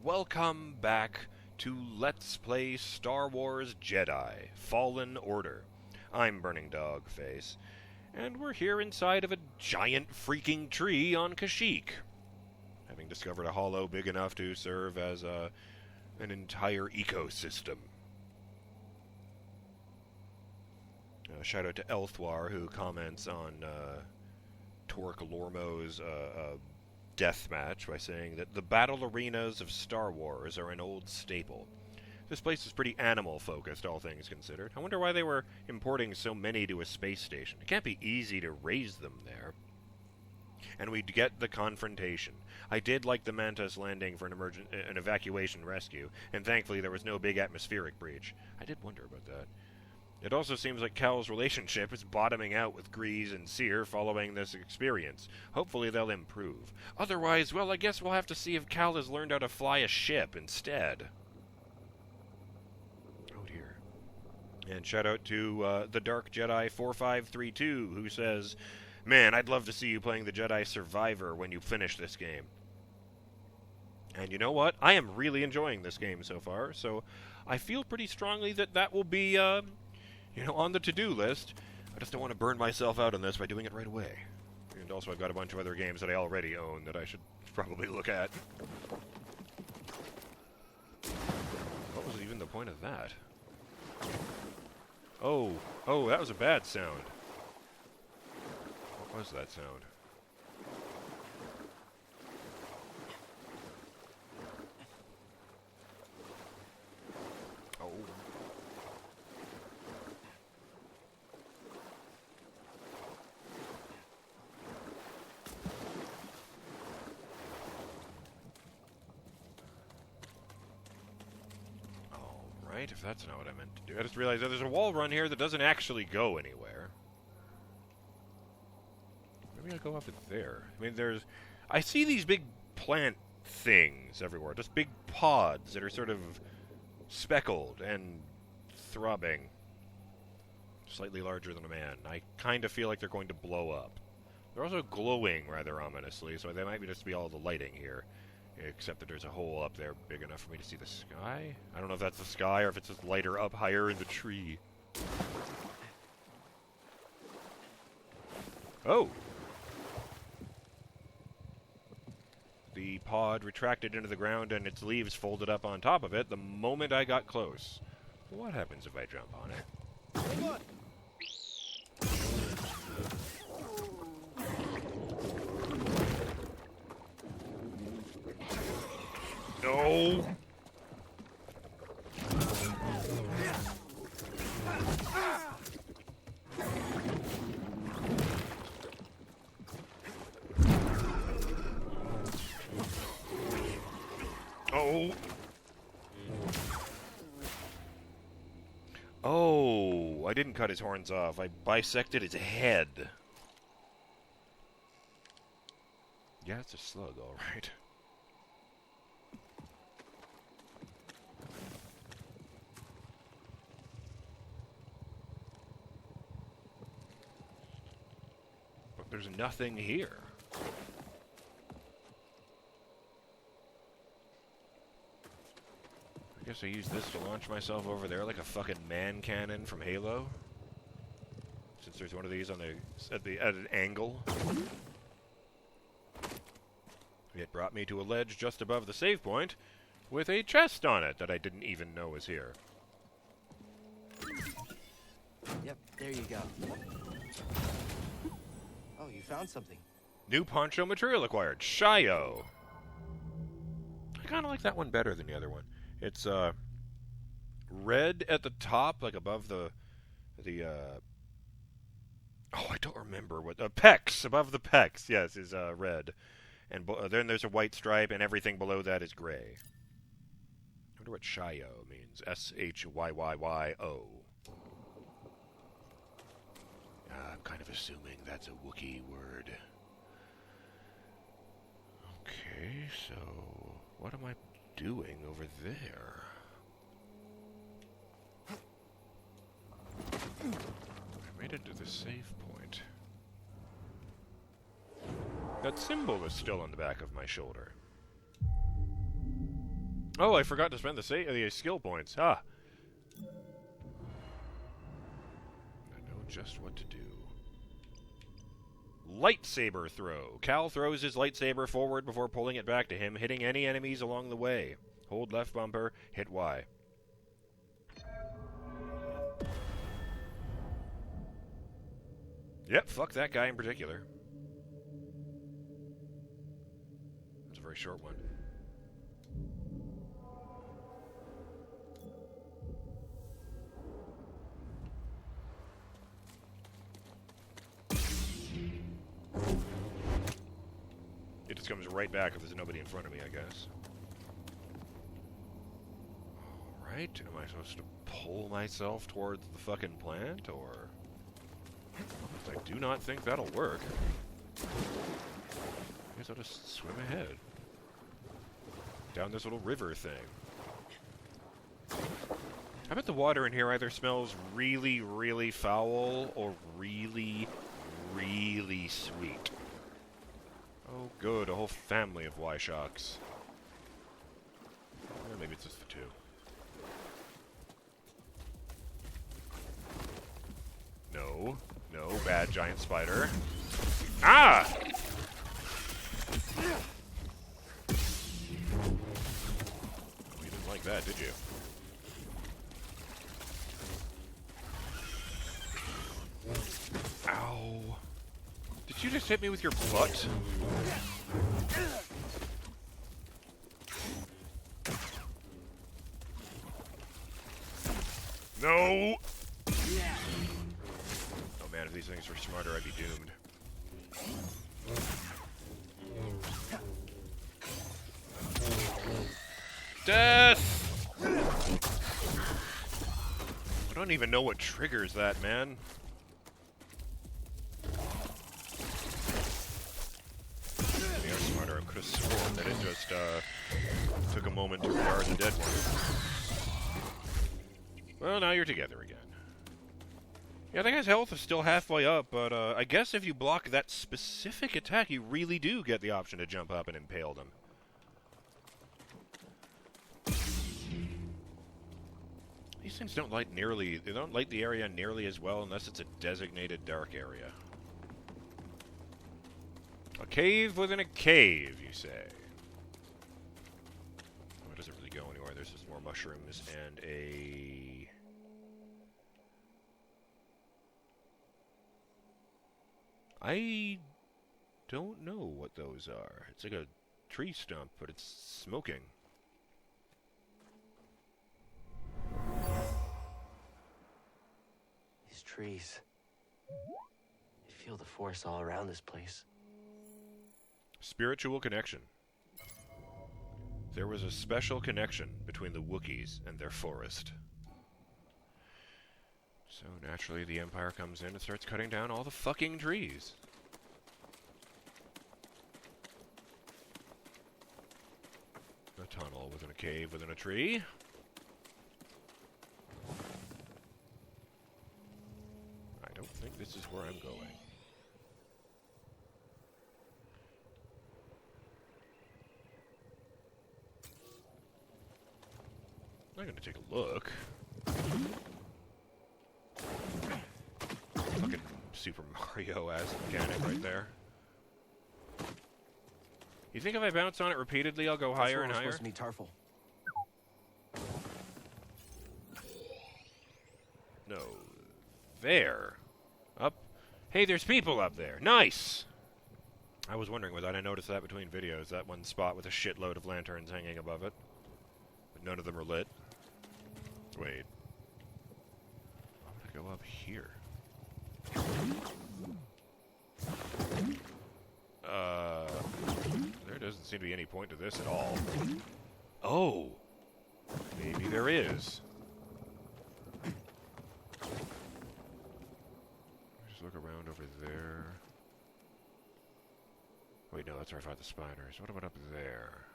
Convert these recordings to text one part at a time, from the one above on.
welcome back to Let's Play Star Wars Jedi Fallen Order. I'm BurningDogFace, and we're here inside of a giant freaking tree on Kashyyyk, having discovered a hollow big enough to serve as an entire ecosystem. Shout out to Elthwar, who comments on Torque Lormo's death match by saying that the battle arenas of Star Wars are an old staple. This place is pretty animal-focused, all things considered. I wonder why they were importing so many to a space station. It can't be easy to raise them there. And we'd get the confrontation. I did like the Mantis landing for an evacuation rescue, and thankfully there was no big atmospheric breach. I did wonder about that. It also seems like Cal's relationship is bottoming out with Grease and Seer following this experience. Hopefully they'll improve. Otherwise, well, I guess we'll have to see if Cal has learned how to fly a ship instead. Oh dear. And shout out to the Dark Jedi 4532, who says, "Man, I'd love to see you playing the Jedi Survivor when you finish this game." And you know what? I am really enjoying this game so far, so I feel pretty strongly that that will be, on the to-do list. I just don't want to burn myself out on this by doing it right away. And also I've got a bunch of other games that I already own that I should probably look at. What was even the point of that? Oh, that was a bad sound. What was that sound? Oh. Alright, if that's not what I meant to do. I just realized that there's a wall run here that doesn't actually go anywhere. Maybe I'll go up there. I mean, I see these big plant things everywhere. Just big pods that are sort of speckled and throbbing. Slightly larger than a man. I kind of feel like they're going to blow up. They're also glowing rather ominously, so they might just be all the lighting here. Except that there's a hole up there big enough for me to see the sky. I don't know if that's the sky or if it's just lighter up higher in the tree. Oh! The pod retracted into the ground and its leaves folded up on top of it the moment I got close. What happens if I jump on it? No! Oh! Oh! I didn't cut his horns off. I bisected his head. Yeah, it's a slug, alright. But there's nothing here. I guess I use this to launch myself over there like a fucking man cannon from Halo. Since there's one of these on at an angle. It brought me to a ledge just above the save point with a chest on it that I didn't even know was here. Yep, there you go. Oh, you found something. New poncho material acquired. Shio. I kind of like that one better than the other one. It's red at the top, like above the I don't remember what pecs, above the pecs. Yes, is red, and then there's a white stripe, and everything below that is gray. I wonder what Shio means. Shyyyyo. I'm kind of assuming that's a Wookiee word. Okay, so what am I doing over there? I made it to the save point. That symbol is still on the back of my shoulder. Oh, I forgot to spend the skill points. Ah. I know just what to do. Lightsaber throw. Cal throws his lightsaber forward before pulling it back to him, hitting any enemies along the way. Hold left bumper, hit Y. Yep, fuck that guy in particular. It's a very short one. It just comes right back if there's nobody in front of me, I guess. Alright, am I supposed to pull myself towards the fucking plant, or... I do not think that'll work. I guess I'll just swim ahead. Down this little river thing. I bet the water in here either smells really, really foul, or really, really sweet. Oh, good, a whole family of Y-Shocks. Or maybe it's just the two. No, no, bad giant spider. Ah! Oh, you didn't like that, did you? Ow. Did you just hit me with your butt? No! Oh man, if these things were smarter, I'd be doomed. Death! I don't even know what triggers that, man. They are smarter. I could have sworn that it just took a moment to regard the dead one. Well, now you're together again. Yeah, that guy's health is still halfway up, but I guess if you block that specific attack, you really do get the option to jump up and impale them. These things don't light they don't light the area nearly as well unless it's a designated dark area. A cave within a cave, you say? Oh, it doesn't really go anywhere. There's just more mushrooms and a... I don't know what those are. It's like a tree stump, but it's smoking. These trees. You feel the force all around this place. Spiritual connection. There was a special connection between the Wookiees and their forest. So naturally the Empire comes in and starts cutting down all the fucking trees. A tunnel within a cave within a tree. I don't think this is where I'm going. I'm gonna take a look. Fucking Super Mario-ass mechanic right there. You think if I bounce on it repeatedly, I'll go higher and higher? Supposed to meet Tarfful. No. There. Up. Hey, there's people up there. Nice! I was wondering whether I noticed that between videos, that one spot with a shitload of lanterns hanging above it. But none of them are lit. Wait. I'm gonna go up here. There doesn't seem to be any point to this at all. Oh! Maybe there is. Just look around over there. Wait, no, that's where I fought the spiders. What about up there?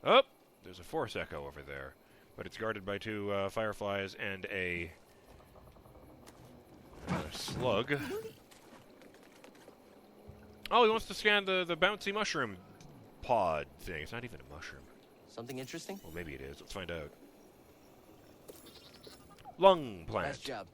Oh! There's a force echo over there. But it's guarded by two fireflies and a slug. Oh, he wants to scan the bouncy mushroom pod thing. It's not even a mushroom. Something interesting? Well, maybe it is. Let's find out. Lung plant. Nice job.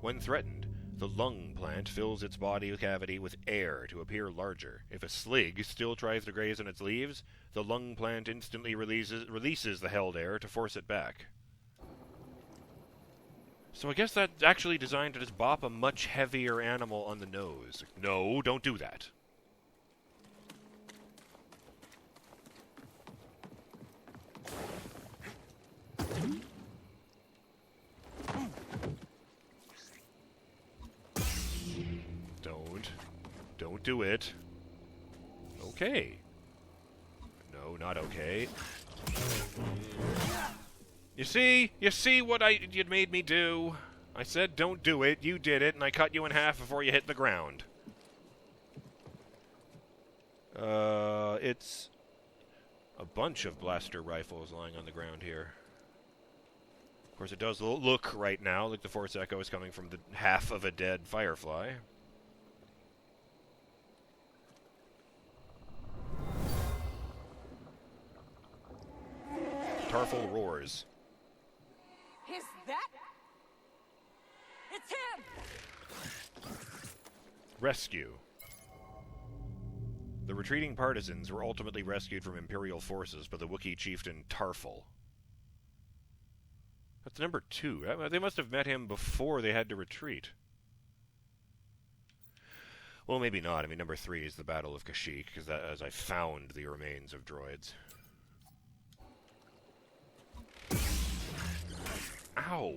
When threatened, the lung plant fills its body cavity with air to appear larger. If a slig still tries to graze on its leaves, the lung plant instantly releases the held air to force it back. So I guess that's actually designed to just bop a much heavier animal on the nose. No, don't do that. Don't do it. Okay. No, not okay. You see what you made me do? I said don't do it, you did it, and I cut you in half before you hit the ground. It's a bunch of blaster rifles lying on the ground here. Of course, it does look right now like the Force Echo is coming from the half of a dead Firefly. Tarfful roars. Is that? It's him! Rescue. The retreating partisans were ultimately rescued from Imperial forces by the Wookiee chieftain Tarfful. That's number 2. They must have met him before they had to retreat. Well, maybe not. I mean, number 3 is the Battle of Kashyyyk, because as I found the remains of droids. Ow!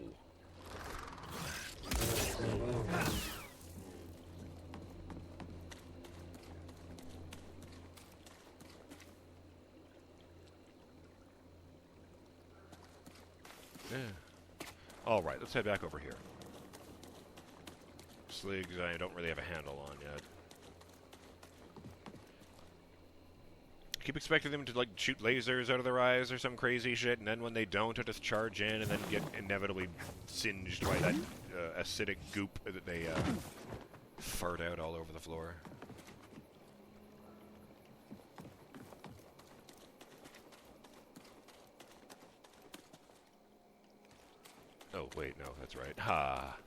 Yeah. Alright, let's head back over here. Sligs I don't really have a handle on yet. I keep expecting them to, like, shoot lasers out of their eyes or some crazy shit, and then when they don't, I just charge in and then get inevitably singed by that acidic goop that they fart out all over the floor. Oh, wait, no, that's right. Ha!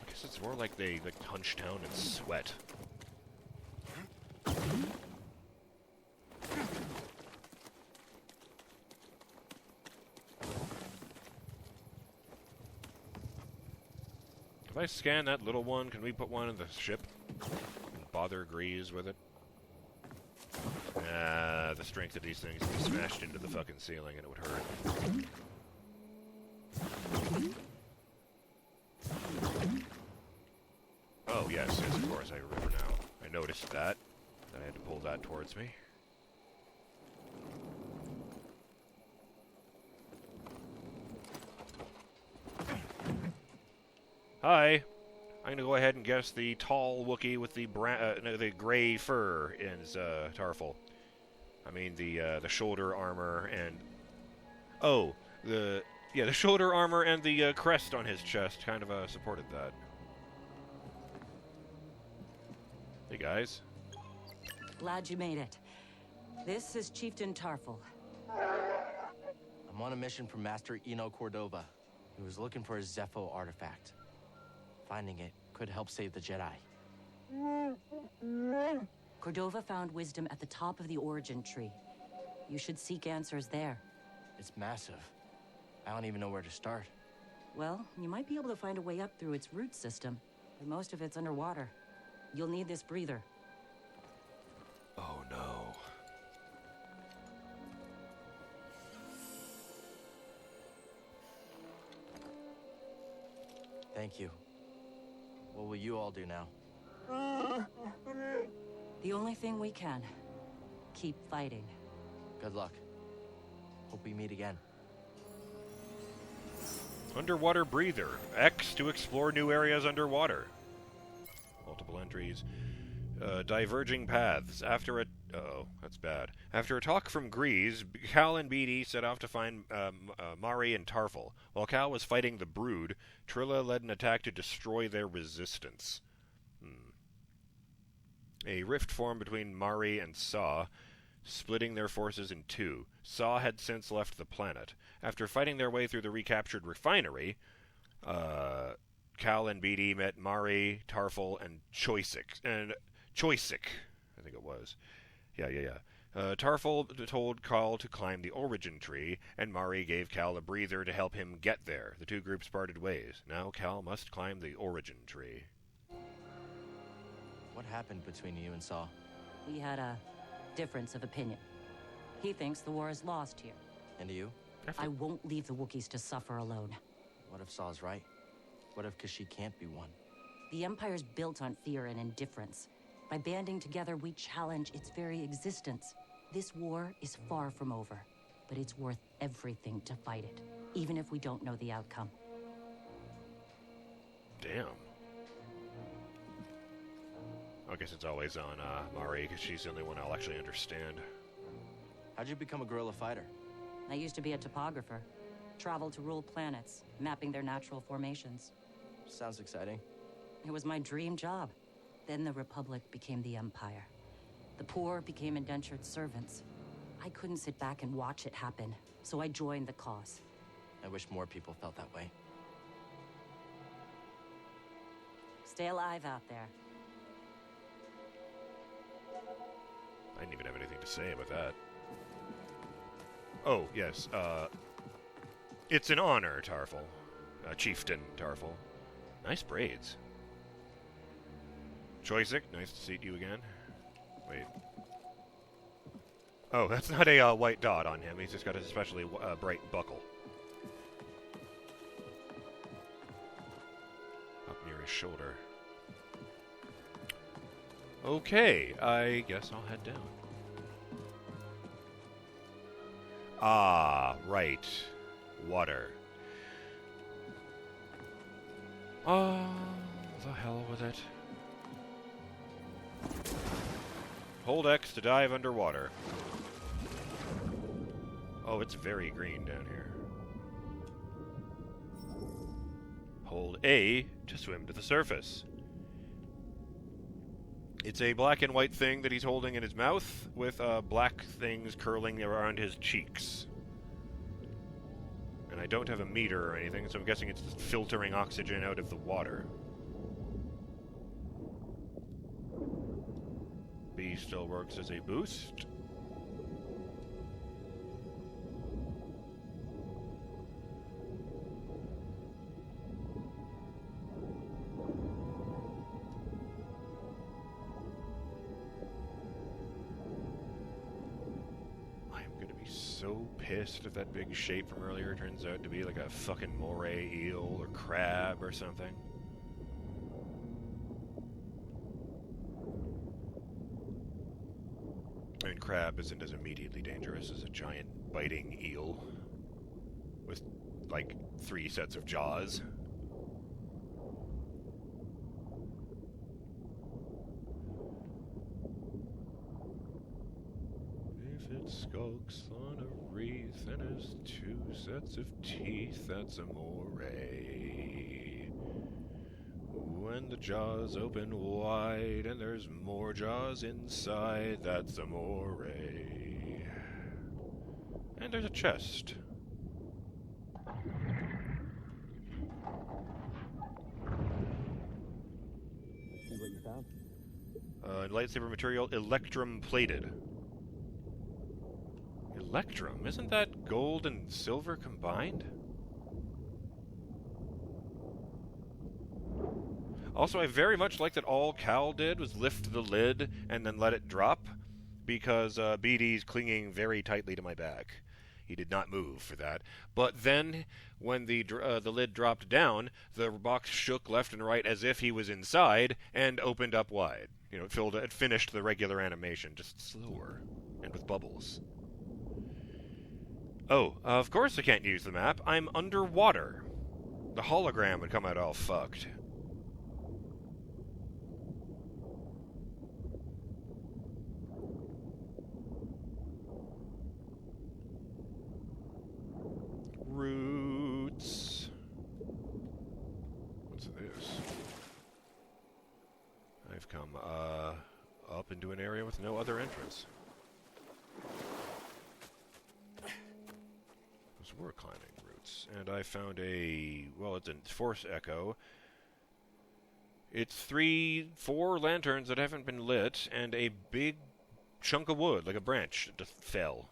I guess it's more like they, like, hunch down and sweat. If I scan that little one, can we put one in the ship? And bother Grease with it? The strength of these things would be smashed into the fucking ceiling and it would hurt. Oh, yes, of course, I remember now. I noticed that. I had to pull that towards me. Hi! I'm gonna go ahead and guess the tall Wookiee with the the gray fur is Tarfful. I mean the shoulder armor and the shoulder armor and the crest on his chest kind of supported that. Hey guys. Glad you made it. This is Chieftain Tarfful. I'm on a mission from Master Eno Cordova. He was looking for a Zepho artifact. Finding it could help save the Jedi. Cordova found wisdom at the top of the origin tree. You should seek answers there. It's massive. I don't even know where to start. Well, you might be able to find a way up through its root system, but most of it's underwater. You'll need this breather. Oh no. Thank you. What will you all do now? The only thing we can. Keep fighting. Good luck. Hope we meet again. Underwater breather. X to explore new areas underwater. Multiple entries. Diverging paths. After a... Uh-oh, that's bad. After a talk from Grease, Cal and Beatty set off to find Mari and Tarfful. While Cal was fighting the Brood, Trilla led an attack to destroy their resistance. A rift formed between Mari and Saw, splitting their forces in two. Saw had since left the planet. After fighting their way through the recaptured refinery, Cal and BD met Mari, Tarfful, and Kashyyyk, I think it was. Yeah. Tarfful told Cal to climb the origin tree, and Mari gave Cal a breather to help him get there. The two groups parted ways. Now Cal must climb the origin tree. What happened between you and Saw? We had a difference of opinion. He thinks the war is lost here. And you? I won't leave the Wookiees to suffer alone. What if Saw's right? What if Kashyyyk can't be won? The Empire's built on fear and indifference. By banding together, we challenge its very existence. This war is far from over, but it's worth everything to fight it, even if we don't know the outcome. Damn. I guess it's always on Mari, because she's the only one I'll actually understand. How'd you become a guerrilla fighter? I used to be a topographer. Traveled to rule planets, mapping their natural formations. Sounds exciting. It was my dream job. Then the Republic became the Empire. The poor became indentured servants. I couldn't sit back and watch it happen, so I joined the cause. I wish more people felt that way. Stay alive out there. I didn't even have anything to say about that. Oh, yes, it's an honor, Tarfful. Chieftain Tarfful. Nice braids. Kashyyyk, nice to see you again. Wait. Oh, that's not a white dot on him. He's just got a especially bright buckle. Up near his shoulder. Okay, I guess I'll head down. Ah, right. Water. Oh, the hell with it. Hold X to dive underwater. Oh, it's very green down here. Hold A to swim to the surface. It's a black and white thing that he's holding in his mouth with black things curling around his cheeks. And I don't have a meter or anything, so I'm guessing it's filtering oxygen out of the water. B still works as a boost. So pissed if that big shape from earlier turns out to be like a fucking moray eel or crab or something. I mean, crab isn't as immediately dangerous as a giant biting eel with like 3 sets of jaws. It skulks on a wreath and has 2 sets of teeth, that's a moray. When the jaws open wide and there's more jaws inside, that's a moray. And there's a chest. See what you found? Lightsaber material, electrum plated. Electrum? Isn't that gold and silver combined? Also, I very much like that all Cal did was lift the lid and then let it drop, because BD's clinging very tightly to my back. He did not move for that. But then, when the lid dropped down, the box shook left and right as if he was inside, and opened up wide. You know, it finished the regular animation, just slower, and with bubbles. Oh, of course I can't use the map. I'm underwater. The hologram would come out all fucked. Roots. What's this? I've come, up into an area with no other entrance. Those were climbing routes. And I found well, it's a force echo. It's 4 lanterns that haven't been lit, and a big chunk of wood, like a branch, that just fell.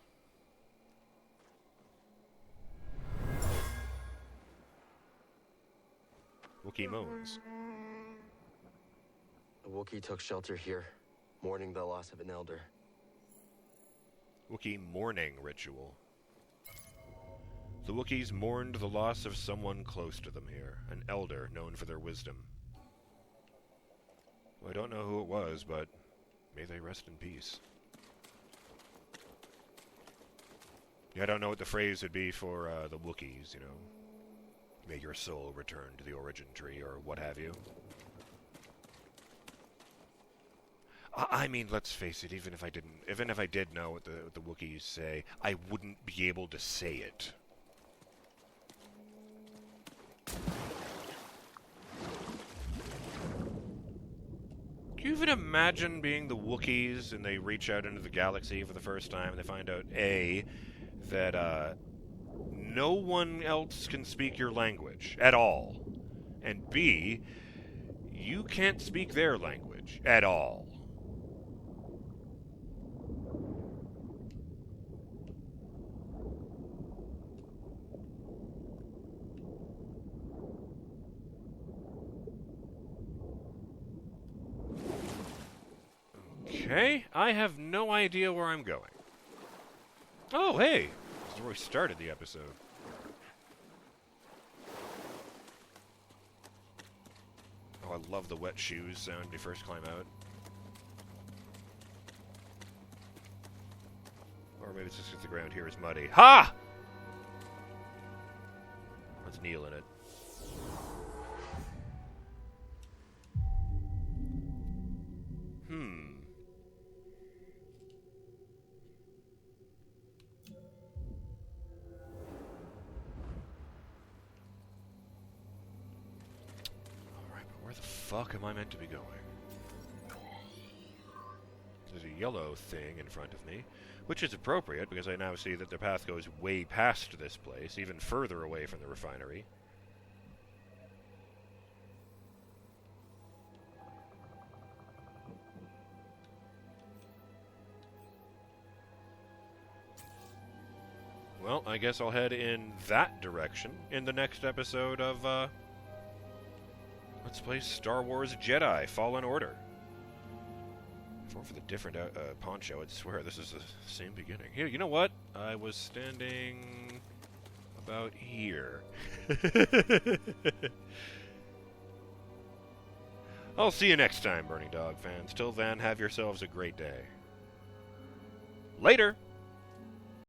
Wookiee moans. A Wookiee took shelter here, mourning the loss of an elder. Wookiee mourning ritual. The Wookiees mourned the loss of someone close to them here, an elder known for their wisdom. Well, I don't know who it was, but may they rest in peace. Yeah, I don't know what the phrase would be for the Wookiees, you know. May your soul return to the origin tree, or what have you. I mean, let's face it, even if I did know what the Wookiees say, I wouldn't be able to say it. Can you even imagine being the Wookiees and they reach out into the galaxy for the first time and they find out, A, that no one else can speak your language at all, and B, you can't speak their language at all. Okay, I have no idea where I'm going. Oh, hey! This is where we started the episode. Oh, I love the wet shoes sound when you first climb out. Or maybe it's just because the ground here is muddy. Ha! Let's kneel in it. Fuck am I meant to be going? There's a yellow thing in front of me, which is appropriate because I now see that the path goes way past this place, even further away from the refinery. Well, I guess I'll head in that direction in the next episode of, Let's play Star Wars Jedi Fallen Order. If it weren't for the different poncho, I'd swear this is the same beginning. Here, you know what? I was standing about here. I'll see you next time, Burning Dog fans. Till then, have yourselves a great day. Later!